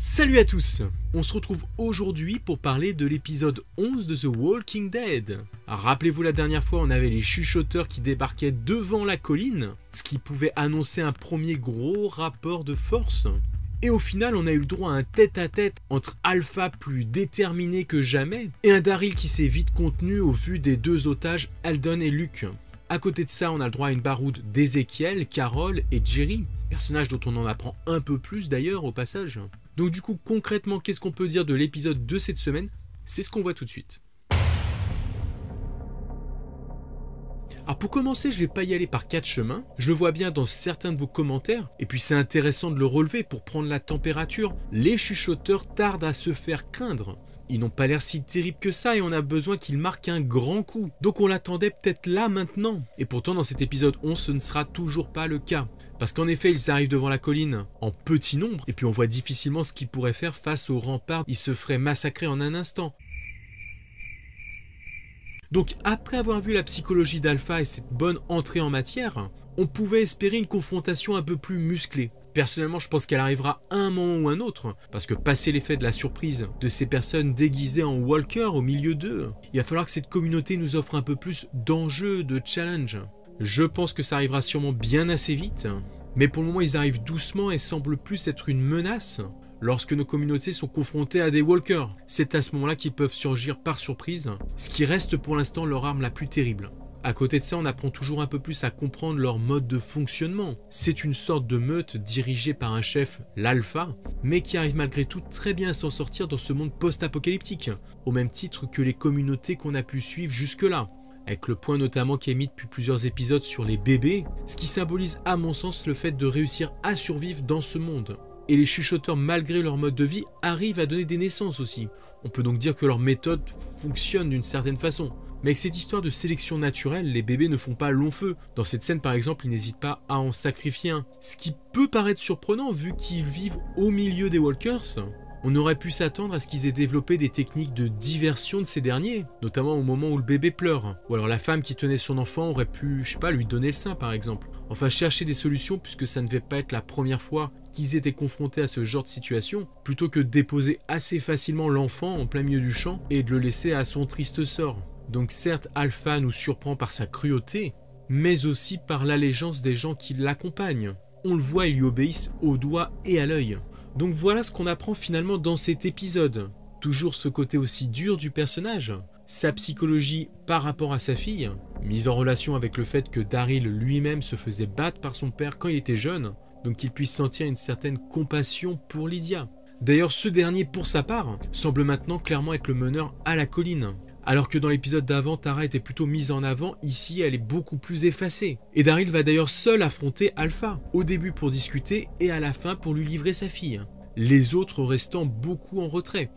Salut à tous! On se retrouve aujourd'hui pour parler de l'épisode 11 de The Walking Dead. Rappelez-vous, la dernière fois, on avait les chuchoteurs qui débarquaient devant la colline, ce qui pouvait annoncer un premier gros rapport de force. Et au final, on a eu le droit à un tête-à-tête entre Alpha plus déterminé que jamais et un Daryl qui s'est vite contenu au vu des deux otages Alden et Luke. À côté de ça, on a le droit à une baroude d'Ezekiel, Carol et Jerry, personnages dont on en apprend un peu plus d'ailleurs au passage. Donc du coup, concrètement, qu'est-ce qu'on peut dire de l'épisode de cette semaine? C'est ce qu'on voit tout de suite. Alors pour commencer, je vais pas y aller par quatre chemins, je le vois bien dans certains de vos commentaires, et puis c'est intéressant de le relever pour prendre la température. Les chuchoteurs tardent à se faire craindre. Ils n'ont pas l'air si terribles que ça et on a besoin qu'ils marquent un grand coup. Donc on l'attendait peut-être là maintenant. Et pourtant dans cet épisode 11, ce ne sera toujours pas le cas. Parce qu'en effet, ils arrivent devant la colline en petit nombre, et puis on voit difficilement ce qu'ils pourraient faire face aux remparts. Ils se feraient massacrer en un instant. Donc après avoir vu la psychologie d'Alpha et cette bonne entrée en matière, on pouvait espérer une confrontation un peu plus musclée. Personnellement, je pense qu'elle arrivera à un moment ou un autre, parce que passer l'effet de la surprise de ces personnes déguisées en walker au milieu d'eux, il va falloir que cette communauté nous offre un peu plus d'enjeux, de challenge. Je pense que ça arrivera sûrement bien assez vite, mais pour le moment ils arrivent doucement et semblent plus être une menace. Lorsque nos communautés sont confrontées à des walkers, c'est à ce moment-là qu'ils peuvent surgir par surprise, ce qui reste pour l'instant leur arme la plus terrible. À côté de ça, on apprend toujours un peu plus à comprendre leur mode de fonctionnement. C'est une sorte de meute dirigée par un chef, l'Alpha, mais qui arrive malgré tout très bien à s'en sortir dans ce monde post-apocalyptique, au même titre que les communautés qu'on a pu suivre jusque-là. Avec le point notamment qui est mis depuis plusieurs épisodes sur les bébés, ce qui symbolise à mon sens le fait de réussir à survivre dans ce monde. Et les chuchoteurs, malgré leur mode de vie, arrivent à donner des naissances aussi. On peut donc dire que leur méthode fonctionne d'une certaine façon. Mais avec cette histoire de sélection naturelle, les bébés ne font pas long feu. Dans cette scène par exemple, ils n'hésitent pas à en sacrifier un. Ce qui peut paraître surprenant vu qu'ils vivent au milieu des walkers. On aurait pu s'attendre à ce qu'ils aient développé des techniques de diversion de ces derniers, notamment au moment où le bébé pleure. Ou alors la femme qui tenait son enfant aurait pu, je sais pas, lui donner le sein par exemple. Enfin chercher des solutions puisque ça ne devait pas être la première fois qu'ils étaient confrontés à ce genre de situation, plutôt que de déposer assez facilement l'enfant en plein milieu du champ et de le laisser à son triste sort. Donc certes, Alpha nous surprend par sa cruauté, mais aussi par l'allégeance des gens qui l'accompagnent. On le voit, ils lui obéissent au doigt et à l'œil. Donc voilà ce qu'on apprend finalement dans cet épisode. Toujours ce côté aussi dur du personnage, sa psychologie par rapport à sa fille, mise en relation avec le fait que Daryl lui-même se faisait battre par son père quand il était jeune, donc qu'il puisse sentir une certaine compassion pour Lydia. D'ailleurs, ce dernier, pour sa part, semble maintenant clairement être le meneur à la colline. Alors que dans l'épisode d'avant, Tara était plutôt mise en avant, ici elle est beaucoup plus effacée. Et Daryl va d'ailleurs seul affronter Alpha, au début pour discuter et à la fin pour lui livrer sa fille. Les autres restant beaucoup en retrait.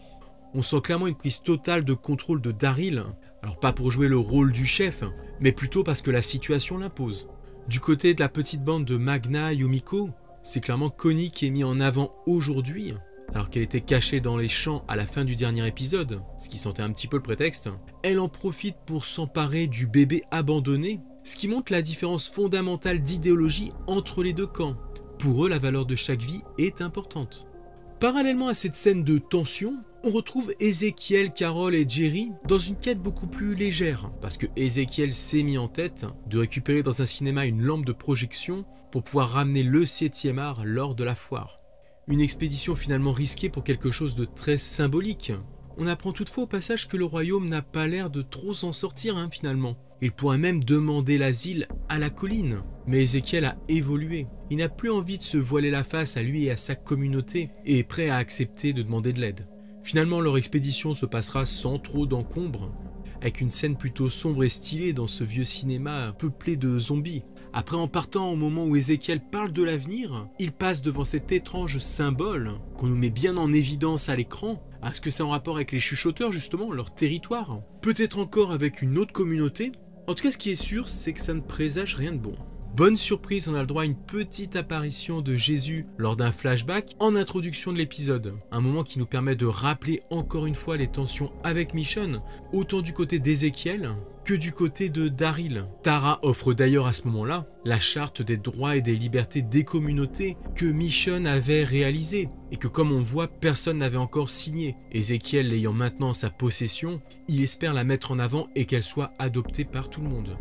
On sent clairement une prise totale de contrôle de Daryl, alors pas pour jouer le rôle du chef, mais plutôt parce que la situation l'impose. Du côté de la petite bande de Magna et Yumiko, c'est clairement Connie qui est mis en avant aujourd'hui, alors qu'elle était cachée dans les champs à la fin du dernier épisode, ce qui sentait un petit peu le prétexte. Elle en profite pour s'emparer du bébé abandonné, ce qui montre la différence fondamentale d'idéologie entre les deux camps. Pour eux, la valeur de chaque vie est importante. Parallèlement à cette scène de tension, on retrouve Ezekiel, Carol et Jerry dans une quête beaucoup plus légère, parce que Ezekiel s'est mis en tête de récupérer dans un cinéma une lampe de projection pour pouvoir ramener le 7e art lors de la foire. Une expédition finalement risquée pour quelque chose de très symbolique. On apprend toutefois au passage que le royaume n'a pas l'air de trop s'en sortir finalement. Il pourrait même demander l'asile à la colline. Mais Ezekiel a évolué. Il n'a plus envie de se voiler la face à lui et à sa communauté et est prêt à accepter de demander de l'aide. Finalement, leur expédition se passera sans trop d'encombre, avec une scène plutôt sombre et stylée dans ce vieux cinéma peuplé de zombies. Après, en partant au moment où Ezekiel parle de l'avenir, il passe devant cet étrange symbole qu'on nous met bien en évidence à l'écran. Est-ce que c'est en rapport avec les chuchoteurs justement, leur territoire? Peut-être encore avec une autre communauté? En tout cas, ce qui est sûr, c'est que ça ne présage rien de bon. Bonne surprise, on a le droit à une petite apparition de Jésus lors d'un flashback en introduction de l'épisode. Un moment qui nous permet de rappeler encore une fois les tensions avec Michonne, autant du côté d'Ézéchiel que du côté de Daryl. Tara offre d'ailleurs à ce moment-là la charte des droits et des libertés des communautés que Michonne avait réalisée et que, comme on voit, personne n'avait encore signé. Ézéchiel l'ayant maintenant en sa possession, il espère la mettre en avant et qu'elle soit adoptée par tout le monde.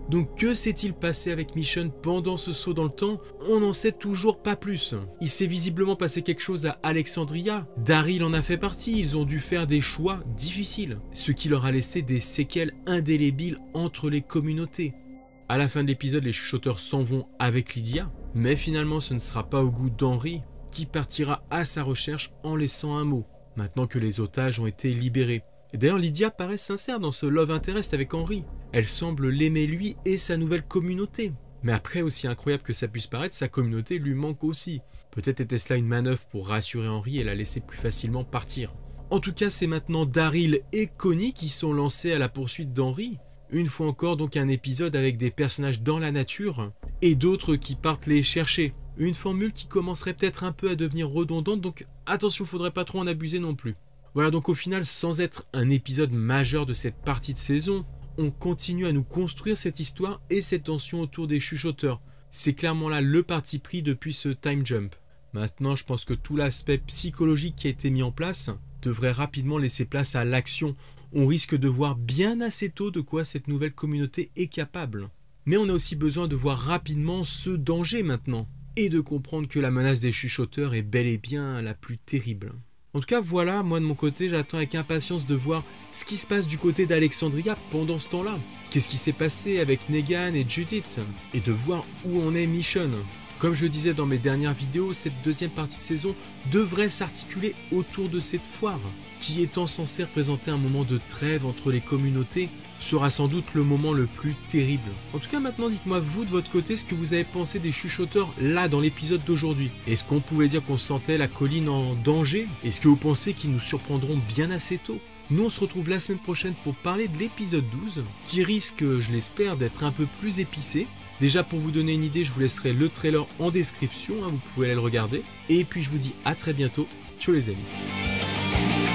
Donc que s'est-il passé avec Michonne pendant ce saut dans le temps? On n'en sait toujours pas plus. Il s'est visiblement passé quelque chose à Alexandria. Daryl en a fait partie, ils ont dû faire des choix difficiles, ce qui leur a laissé des séquelles indélébiles entre les communautés. À la fin de l'épisode, les chuchoteurs s'en vont avec Lydia, mais finalement ce ne sera pas au goût d'Henry, qui partira à sa recherche en laissant un mot, maintenant que les otages ont été libérés. Et d'ailleurs, Lydia paraît sincère dans ce love interest avec Henry. Elle semble l'aimer lui et sa nouvelle communauté. Mais après, aussi incroyable que ça puisse paraître, sa communauté lui manque aussi. Peut-être était-ce là une manœuvre pour rassurer Henry et la laisser plus facilement partir. En tout cas, c'est maintenant Daryl et Connie qui sont lancés à la poursuite d'Henry. Une fois encore, donc un épisode avec des personnages dans la nature et d'autres qui partent les chercher. Une formule qui commencerait peut-être un peu à devenir redondante, donc attention, faudrait pas trop en abuser non plus. Voilà, donc au final, sans être un épisode majeur de cette partie de saison, on continue à nous construire cette histoire et cette tension autour des chuchoteurs. C'est clairement là le parti pris depuis ce time jump. Maintenant, je pense que tout l'aspect psychologique qui a été mis en place devrait rapidement laisser place à l'action. On risque de voir bien assez tôt de quoi cette nouvelle communauté est capable. Mais on a aussi besoin de voir rapidement ce danger maintenant, et de comprendre que la menace des chuchoteurs est bel et bien la plus terrible. En tout cas, voilà, moi de mon côté, j'attends avec impatience de voir ce qui se passe du côté d'Alexandria pendant ce temps-là. Qu'est-ce qui s'est passé avec Negan et Judith? Et de voir où en est Michonne. Comme je le disais dans mes dernières vidéos, cette deuxième partie de saison devrait s'articuler autour de cette foire, qui étant censée représenter un moment de trêve entre les communautés, sera sans doute le moment le plus terrible. En tout cas, maintenant, dites-moi vous de votre côté ce que vous avez pensé des chuchoteurs là dans l'épisode d'aujourd'hui. Est-ce qu'on pouvait dire qu'on sentait la colline en danger? Est-ce que vous pensez qu'ils nous surprendront bien assez tôt? Nous, on se retrouve la semaine prochaine pour parler de l'épisode 12, qui risque, je l'espère, d'être un peu plus épicé. Déjà, pour vous donner une idée, je vous laisserai le trailer en description, vous pouvez aller le regarder. Et puis, je vous dis à très bientôt. Ciao les amis.